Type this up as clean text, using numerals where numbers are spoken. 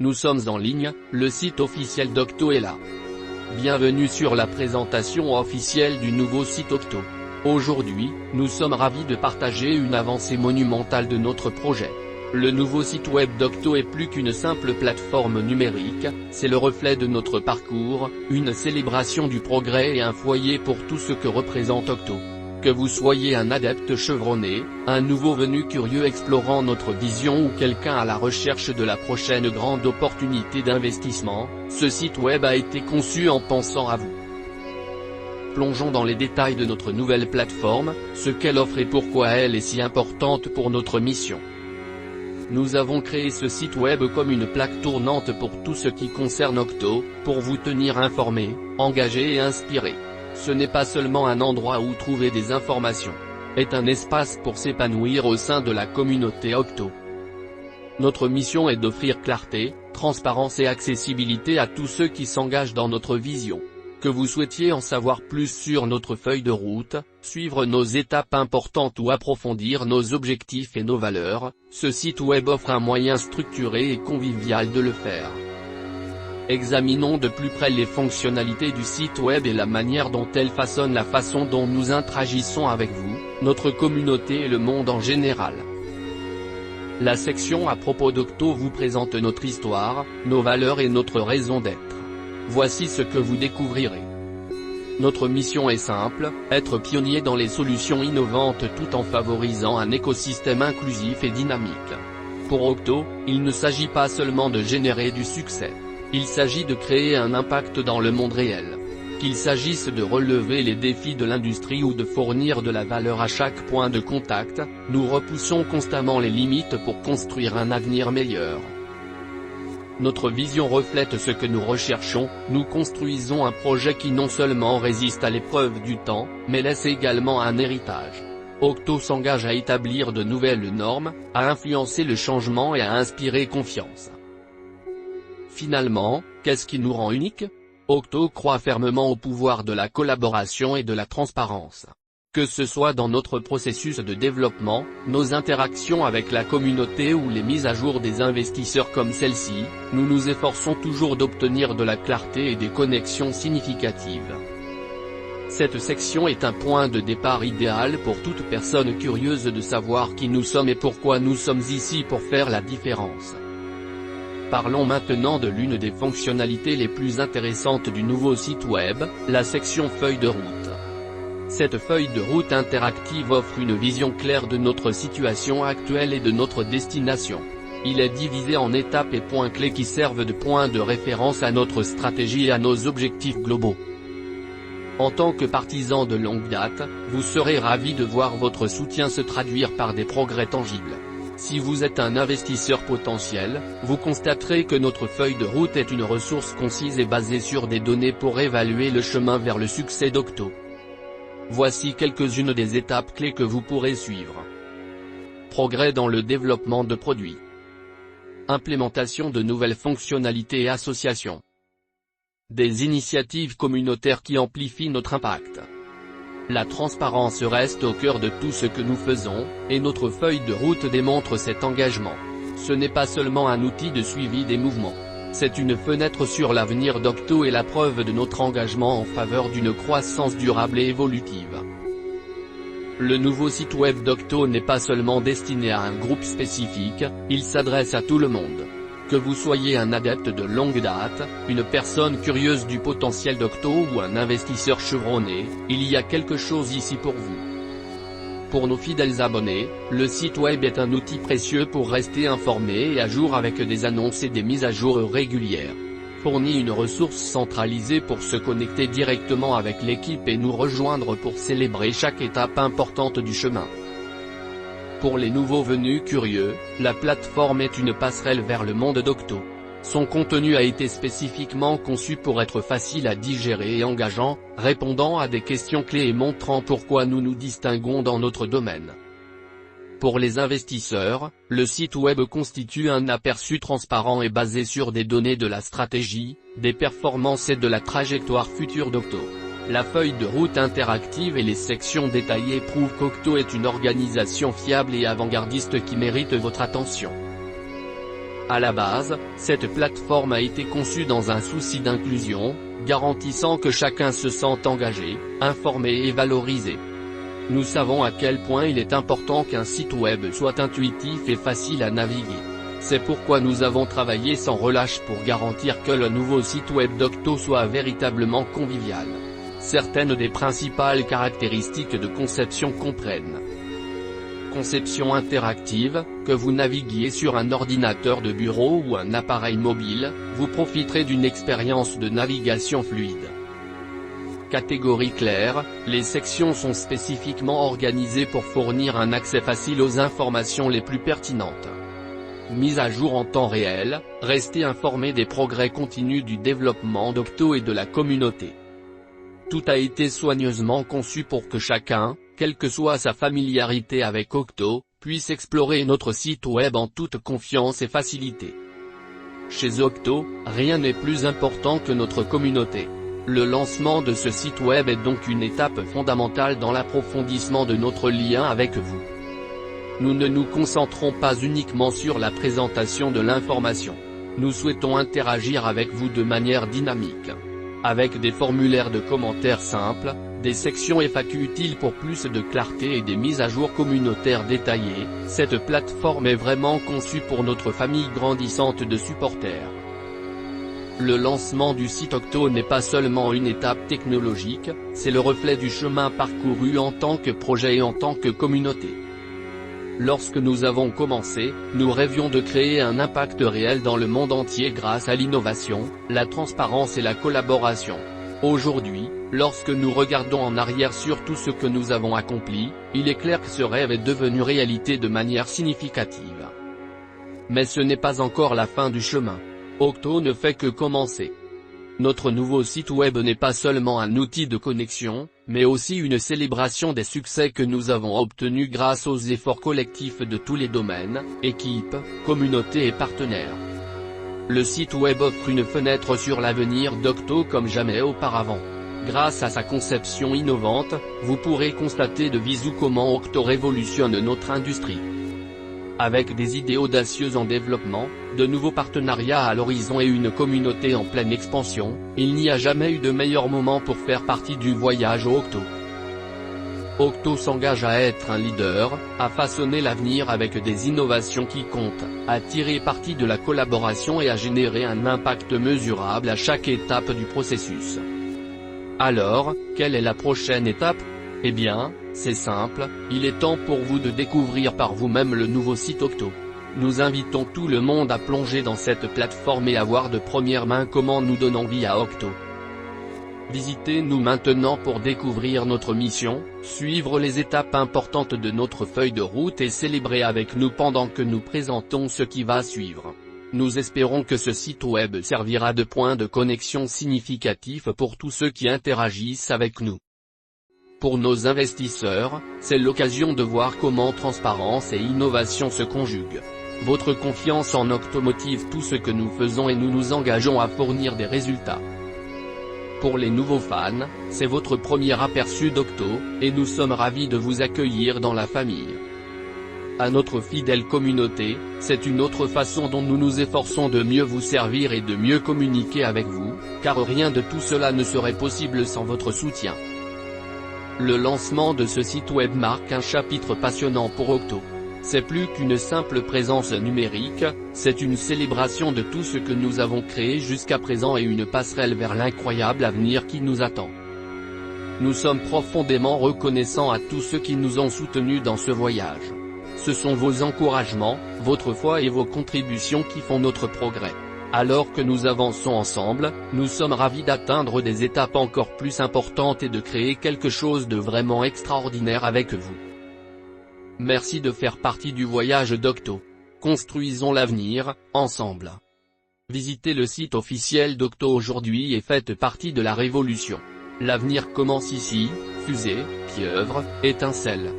Nous sommes en ligne, le site officiel d'Octo est là. Bienvenue sur la présentation officielle du nouveau site Octo. Aujourd'hui, nous sommes ravis de partager une avancée monumentale de notre projet. Le nouveau site web d'Octo est plus qu'une simple plateforme numérique, c'est le reflet de notre parcours, une célébration du progrès et un foyer pour tout ce que représente Octo. Que vous soyez un adepte chevronné, un nouveau venu curieux explorant notre vision ou quelqu'un à la recherche de la prochaine grande opportunité d'investissement, ce site web a été conçu en pensant à vous. Plongeons dans les détails de notre nouvelle plateforme, ce qu'elle offre et pourquoi elle est si importante pour notre mission. Nous avons créé ce site web comme une plaque tournante pour tout ce qui concerne Octo, pour vous tenir informé, engagé et inspiré. Ce n'est pas seulement un endroit où trouver des informations. C'est un espace pour s'épanouir au sein de la communauté Octo. Notre mission est d'offrir clarté, transparence et accessibilité à tous ceux qui s'engagent dans notre vision. Que vous souhaitiez en savoir plus sur notre feuille de route, suivre nos étapes importantes ou approfondir nos objectifs et nos valeurs, ce site web offre un moyen structuré et convivial de le faire. Examinons de plus près les fonctionnalités du site web et la manière dont elles façonnent la façon dont nous interagissons avec vous, notre communauté et le monde en général. La section à propos d'Octo vous présente notre histoire, nos valeurs et notre raison d'être. Voici ce que vous découvrirez. Notre mission est simple, être pionnier dans les solutions innovantes tout en favorisant un écosystème inclusif et dynamique. Pour Octo, il ne s'agit pas seulement de générer du succès. Il s'agit de créer un impact dans le monde réel. Qu'il s'agisse de relever les défis de l'industrie ou de fournir de la valeur à chaque point de contact, nous repoussons constamment les limites pour construire un avenir meilleur. Notre vision reflète ce que nous recherchons, nous construisons un projet qui non seulement résiste à l'épreuve du temps, mais laisse également un héritage. Octo s'engage à établir de nouvelles normes, à influencer le changement et à inspirer confiance. Finalement, qu'est-ce qui nous rend uniques? Octo croit fermement au pouvoir de la collaboration et de la transparence. Que ce soit dans notre processus de développement, nos interactions avec la communauté ou les mises à jour des investisseurs comme celle-ci, nous nous efforçons toujours d'obtenir de la clarté et des connexions significatives. Cette section est un point de départ idéal pour toute personne curieuse de savoir qui nous sommes et pourquoi nous sommes ici pour faire la différence. Parlons maintenant de l'une des fonctionnalités les plus intéressantes du nouveau site web, la section feuille de route. Cette feuille de route interactive offre une vision claire de notre situation actuelle et de notre destination. Il est divisé en étapes et points clés qui servent de points de référence à notre stratégie et à nos objectifs globaux. En tant que partisan de longue date, vous serez ravis de voir votre soutien se traduire par des progrès tangibles. Si vous êtes un investisseur potentiel, vous constaterez que notre feuille de route est une ressource concise et basée sur des données pour évaluer le chemin vers le succès d'Octo. Voici quelques-unes des étapes clés que vous pourrez suivre. Progrès dans le développement de produits. Implémentation de nouvelles fonctionnalités et associations. Des initiatives communautaires qui amplifient notre impact. La transparence reste au cœur de tout ce que nous faisons, et notre feuille de route démontre cet engagement. Ce n'est pas seulement un outil de suivi des mouvements. C'est une fenêtre sur l'avenir d'Octo et la preuve de notre engagement en faveur d'une croissance durable et évolutive. Le nouveau site web d'Octo n'est pas seulement destiné à un groupe spécifique, il s'adresse à tout le monde. Que vous soyez un adepte de longue date, une personne curieuse du potentiel d'Octo ou un investisseur chevronné, il y a quelque chose ici pour vous. Pour nos fidèles abonnés, le site web est un outil précieux pour rester informé et à jour avec des annonces et des mises à jour régulières. Fournit une ressource centralisée pour se connecter directement avec l'équipe et nous rejoindre pour célébrer chaque étape importante du chemin. Pour les nouveaux venus curieux, la plateforme est une passerelle vers le monde d'Octo. Son contenu a été spécifiquement conçu pour être facile à digérer et engageant, répondant à des questions clés et montrant pourquoi nous nous distinguons dans notre domaine. Pour les investisseurs, le site web constitue un aperçu transparent et basé sur des données de la stratégie, des performances et de la trajectoire future d'Octo. La feuille de route interactive et les sections détaillées prouvent qu'Octo est une organisation fiable et avant-gardiste qui mérite votre attention. À la base, cette plateforme a été conçue dans un souci d'inclusion, garantissant que chacun se sente engagé, informé et valorisé. Nous savons à quel point il est important qu'un site web soit intuitif et facile à naviguer. C'est pourquoi nous avons travaillé sans relâche pour garantir que le nouveau site web d'Octo soit véritablement convivial. Certaines des principales caractéristiques de conception comprennent: conception interactive, que vous naviguiez sur un ordinateur de bureau ou un appareil mobile, vous profiterez d'une expérience de navigation fluide. Catégorie claire, les sections sont spécifiquement organisées pour fournir un accès facile aux informations les plus pertinentes. Mise à jour en temps réel, restez informé des progrès continus du développement d'Octo et de la communauté. Tout a été soigneusement conçu pour que chacun, quelle que soit sa familiarité avec Octo, puisse explorer notre site web en toute confiance et facilité. Chez Octo, rien n'est plus important que notre communauté. Le lancement de ce site web est donc une étape fondamentale dans l'approfondissement de notre lien avec vous. Nous ne nous concentrons pas uniquement sur la présentation de l'information. Nous souhaitons interagir avec vous de manière dynamique. Avec des formulaires de commentaires simples, des sections FAQ utiles pour plus de clarté et des mises à jour communautaires détaillées, cette plateforme est vraiment conçue pour notre famille grandissante de supporters. Le lancement du site Octo n'est pas seulement une étape technologique, c'est le reflet du chemin parcouru en tant que projet et en tant que communauté. Lorsque nous avons commencé, nous rêvions de créer un impact réel dans le monde entier grâce à l'innovation, la transparence et la collaboration. Aujourd'hui, lorsque nous regardons en arrière sur tout ce que nous avons accompli, il est clair que ce rêve est devenu réalité de manière significative. Mais ce n'est pas encore la fin du chemin. Octo ne fait que commencer. Notre nouveau site web n'est pas seulement un outil de connexion, mais aussi une célébration des succès que nous avons obtenus grâce aux efforts collectifs de tous les domaines, équipes, communautés et partenaires. Le site web offre une fenêtre sur l'avenir d'Octo comme jamais auparavant. Grâce à sa conception innovante, vous pourrez constater de visu comment Octo révolutionne notre industrie. Avec des idées audacieuses en développement, de nouveaux partenariats à l'horizon et une communauté en pleine expansion, il n'y a jamais eu de meilleur moment pour faire partie du voyage Octo. Octo s'engage à être un leader, à façonner l'avenir avec des innovations qui comptent, à tirer parti de la collaboration et à générer un impact mesurable à chaque étape du processus. Alors, quelle est la prochaine étape ? Eh bien, c'est simple, il est temps pour vous de découvrir par vous-même le nouveau site Octo. Nous invitons tout le monde à plonger dans cette plateforme et à voir de première main comment nous donnons vie à Octo. Visitez-nous maintenant pour découvrir notre mission, suivre les étapes importantes de notre feuille de route et célébrer avec nous pendant que nous présentons ce qui va suivre. Nous espérons que ce site web servira de point de connexion significatif pour tous ceux qui interagissent avec nous. Pour nos investisseurs, c'est l'occasion de voir comment transparence et innovation se conjuguent. Votre confiance en Octo motive tout ce que nous faisons et nous nous engageons à fournir des résultats. Pour les nouveaux fans, c'est votre premier aperçu d'Octo, et nous sommes ravis de vous accueillir dans la famille. À notre fidèle communauté, c'est une autre façon dont nous nous efforçons de mieux vous servir et de mieux communiquer avec vous, car rien de tout cela ne serait possible sans votre soutien. Le lancement de ce site web marque un chapitre passionnant pour Octo. C'est plus qu'une simple présence numérique, c'est une célébration de tout ce que nous avons créé jusqu'à présent et une passerelle vers l'incroyable avenir qui nous attend. Nous sommes profondément reconnaissants à tous ceux qui nous ont soutenus dans ce voyage. Ce sont vos encouragements, votre foi et vos contributions qui font notre progrès. Alors que nous avançons ensemble, nous sommes ravis d'atteindre des étapes encore plus importantes et de créer quelque chose de vraiment extraordinaire avec vous. Merci de faire partie du voyage d'Octo. Construisons l'avenir, ensemble. Visitez le site officiel d'Octo aujourd'hui et faites partie de la révolution. L'avenir commence ici, fusée, pieuvre, étincelle.